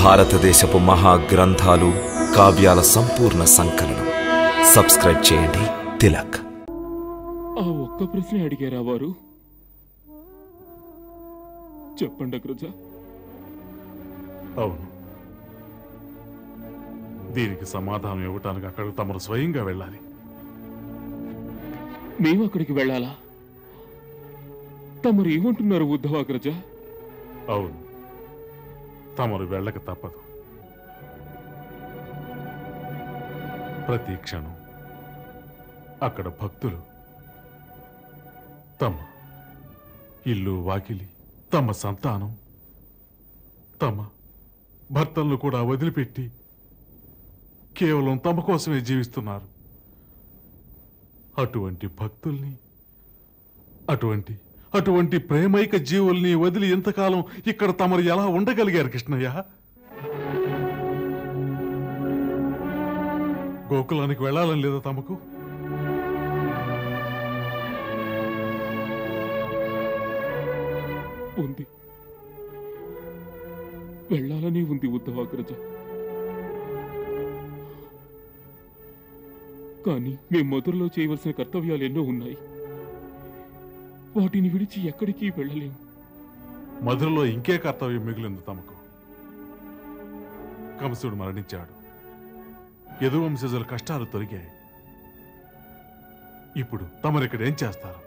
భారతదేశపు మహా గ్రంథాలు కావ్యాల సంపూర్ణ సంకలనం. సబ్స్క్రైబ్ చేయండి. తిలక్. ఆ ఒక్క ప్రశ్న అడిగారా వారు? చెప్పండి అగ్రజ. అవును, దీనికి సమాధానం ఇవ్వటానికి అక్కడికి తమరు స్వయంగా వెళ్ళాలి. మేము అక్కడికి వెళ్ళాలా? తమరు ఏమంటున్నారు ఉద్ధవాగ్రజ? అవును, తమరు వెళ్ళక తప్పదు. ప్రతి క్షణం అక్కడ భక్తులు తమ ఇల్లు వాకిలి, తమ సంతానం, తమ భర్తలను కూడా వదిలిపెట్టి కేవలం తమ కోసమే జీవిస్తున్నారు. అటువంటి భక్తుల్ని, అటువంటి ప్రేమైక జీవుల్ని వదిలి ఎంతకాలం ఇక్కడ తమరు ఎలా ఉండగలిగారు కృష్ణయ్య? గోకులానికి వెళ్ళాలని లేదా తమకు? ఉంది, వెళ్ళాలని ఉంది ఉద్ధవాగ్రజ. కానీ మేము మొదట్లో చేయవలసిన కర్తవ్యాలు ఎన్నో ఉన్నాయి. వాటిని విడిచి ఎక్కడికి వెళ్ళలేము. మధురలో ఇంకే కర్తవ్యం మిగిలింది తమకు. కంసుడు మరణించాడు. యదువంశజుల కష్టాలు తొలగాయి. ఇప్పుడు తమరిక్కడ ఏం చేస్తారు?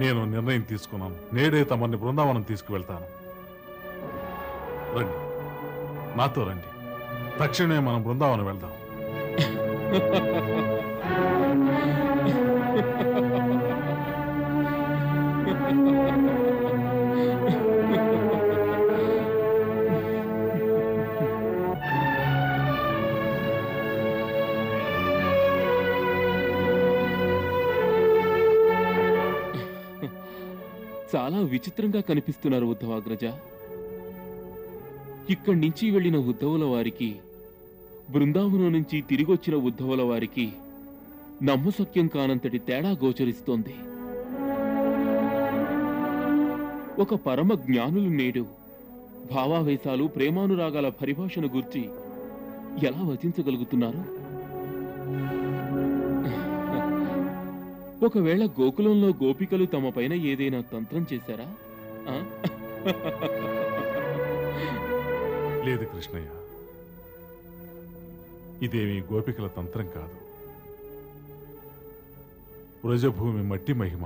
నేను నిర్ణయం తీసుకున్నాను. నేడే తమని బృందావనం తీసుకువెళ్తాను. రండి, నాతో రండి. తక్షణమే మనం బృందావనం వెళ్దాం. చాలా విచిత్రంగా కనిపిస్తున్నారు ఉద్ధవాగ్రజ. ఇక్కడి నుంచి వెళ్లిన ఉద్ధవుల వారికి, బృందావనం నుంచి తిరిగొచ్చిన ఉద్ధవుల వారికి నమ్మశక్యం కానంతటి తేడా గోచరిస్తోంది. ఒక పరమ జ్ఞానులు నేడు భావావేశాలు, ప్రేమానురాగాల పరిభాషను గూర్చి ఎలా వచించగలుగుతున్నారు? ఒకవేళ గోకులంలో గోపికలు తమ పైన ఏదైనా తంత్రం చేశారా? లేదు కృష్ణయ్య, ఇదేమీ గోపికల తంత్రం కాదు. వ్రజభూమి మట్టి మహిమ.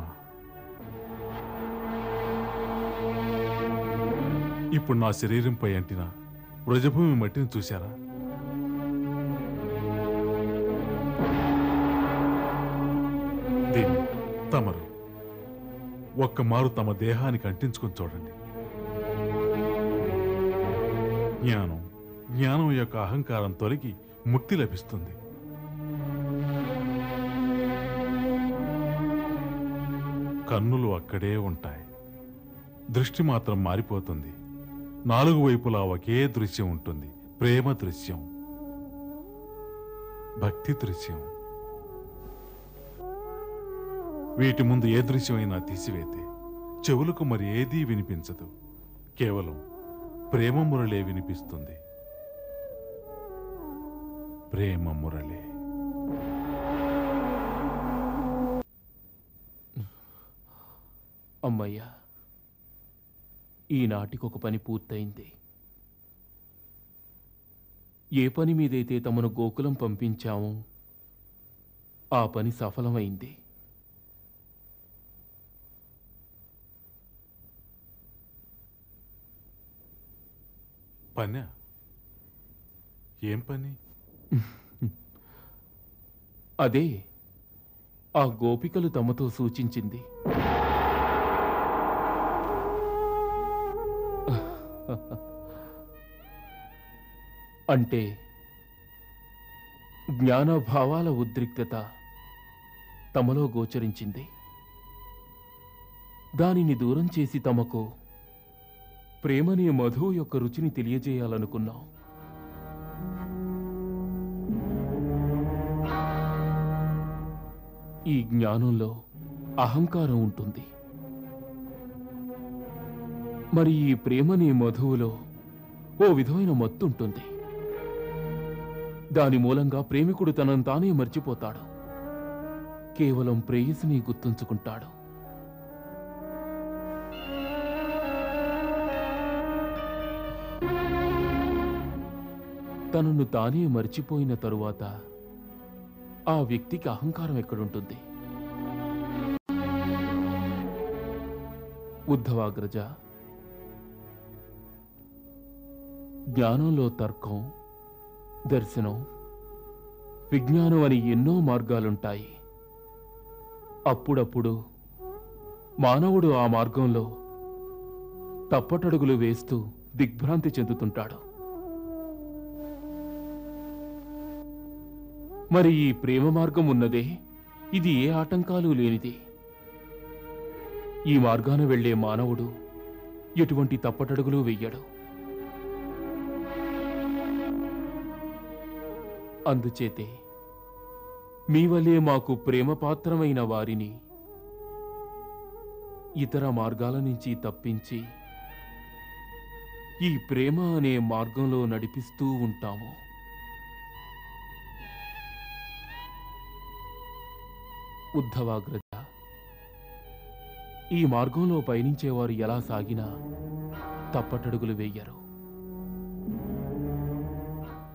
ఇప్పుడు నా శరీరంపై అంటిన వ్రజభూమి మట్టిని చూశారా? దీన్ని తమరు ఒక్కమారు తమ దేహానికి అంటించుకొని చూడండి. జ్ఞానం యొక్క అహంకారం తొలగి ముక్తి లభిస్తుంది. కన్నులు అక్కడే ఉంటాయి, దృష్టి మాత్రం మారిపోతుంది. నాలుగు వైపులా ఒకే దృశ్యం ఉంటుంది. ప్రేమ దృశ్యం, భక్తి దృశ్యం. వీటి ముందు ఏ దృశ్యమైనా తీసివేతే చెవులకు మరి ఏదీ వినిపించదు. కేవలం ప్రేమ మురళే వినిపిస్తుంది. ప్రేమ మురళే. అమ్మయ్యా, ఈనాటికొక పని పూర్తయింది. ఏ పని మీదైతే తమను గోకులం పంపించామో ఆ పని సఫలమైంది. పని? ఏం పని? అదే ఆ గోపికలు తమతో సూచించింది. అంటే జ్ఞానభావాల ఉద్రిక్తత తమలో గోచరించింది. దానిని దూరం చేసి తమకు ప్రేమని మధువు యొక్క రుచిని తెలియజేయాలనుకున్నాం. ఈ జ్ఞానంలో అహంకారం ఉంటుంది. మరి ఈ ప్రేమని మధువులో ఓ విధమైన మత్తుంటుంది. దాని మూలంగా ప్రేమికుడు తనను తానే మర్చిపోతాడు. కేవలం ప్రేయసిని గుర్తుంచుకుంటాడు. తనను తానే మర్చిపోయిన తరువాత ఆ వ్యక్తికి అహంకారం ఎక్కడుంటుంది? ఉద్ధవాగ్రజ, జ్ఞానంలో తర్కం, దర్శనం, విజ్ఞానం అని ఎన్నో మార్గాలుంటాయి. అప్పుడప్పుడు మానవుడు ఆ మార్గంలో తప్పటడుగులు వేస్తూ దిగ్భ్రాంతి చెందుతుంటాడు. మరి ఈ ప్రేమ మార్గం ఉన్నదే, ఇది ఏ ఆటంకాలు లేనిది. ఈ మార్గాన వెళ్లే మానవుడు ఎటువంటి తప్పటడుగులు వెయ్యడు. అందుచేతే మీ వలే మాకు ప్రేమపాత్రమైన వారిని ఇతర మార్గాల నుంచి తప్పించి ఈ ప్రేమ అనే మార్గంలో నడిపిస్తూ ఉంటాము. ఉద్ధవాగ్రజ, ఈ మార్గంలో పయనించేవారు ఎలా సాగినా తప్పటడుగులు వెయ్యరు.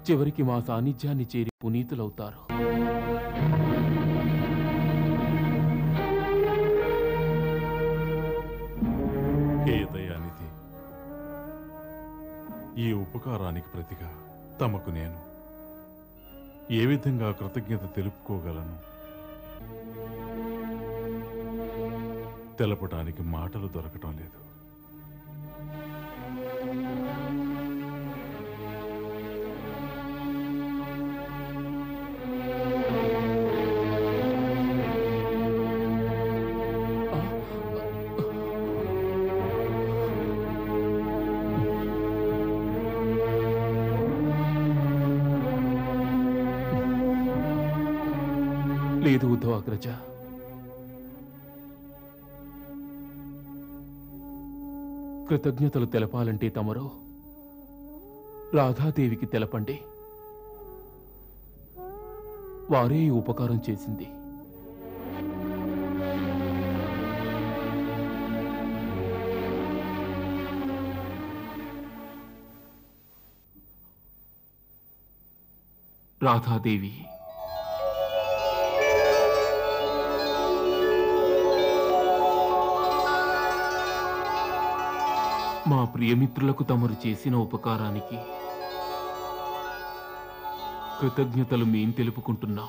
చివరికి మా సాన్నిధ్యాన్ని చేరి పునీతులవుతారు. హే దయానిధి, ఈ ఉపకారానికి ప్రతిగా తమకు నేను ఏ విధంగా కృతజ్ఞత తెలుపుకోగలను? తెలపటానికి మాటలు దొరకటం లేదు. లేదు ఉద్ధవాగ్రజ, కృతజ్ఞతలు తెలపాలంటే తమరు రాధాదేవికి తెలపండి. వారే ఈ ఉపకారం చేసింది. రాధాదేవి, మా ప్రియమిత్రులకు తమరు చేసిన ఉపకారానికి కృతజ్ఞతలు మేం తెలుపుకుంటున్నాం.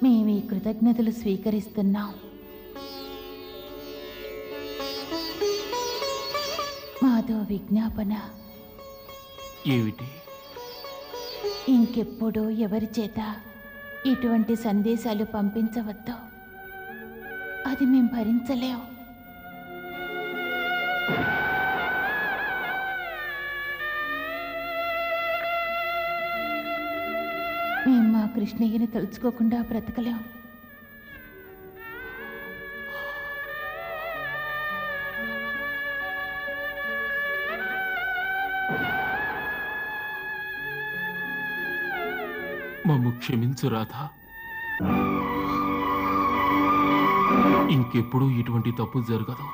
మేము ఈ కృతజ్ఞతలు స్వీకరిస్తున్నాం. మాదో విజ్ఞాపన. ఏమిటి? ఇంకెప్పుడు ఎవరి చేత ఇటువంటి సందేశాలు పంపించవద్దు. అది మేము భరించలేం. మేము మా కృష్ణయ్యని తలుచుకోకుండా బ్రతకలేం. మమ్ము క్షమించు రాధా. ఇంకెప్పుడూ ఇటువంటి తప్పు జరగదు.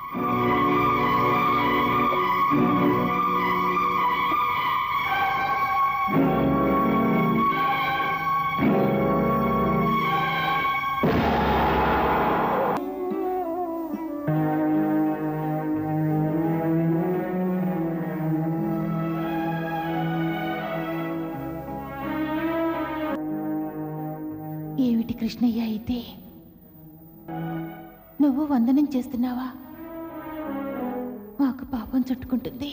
ఏమిటి కృష్ణయ్య, అయితే నువ్వు వందనం చేస్తున్నావా? మాకు పాపం చుట్టుకుంటుంది.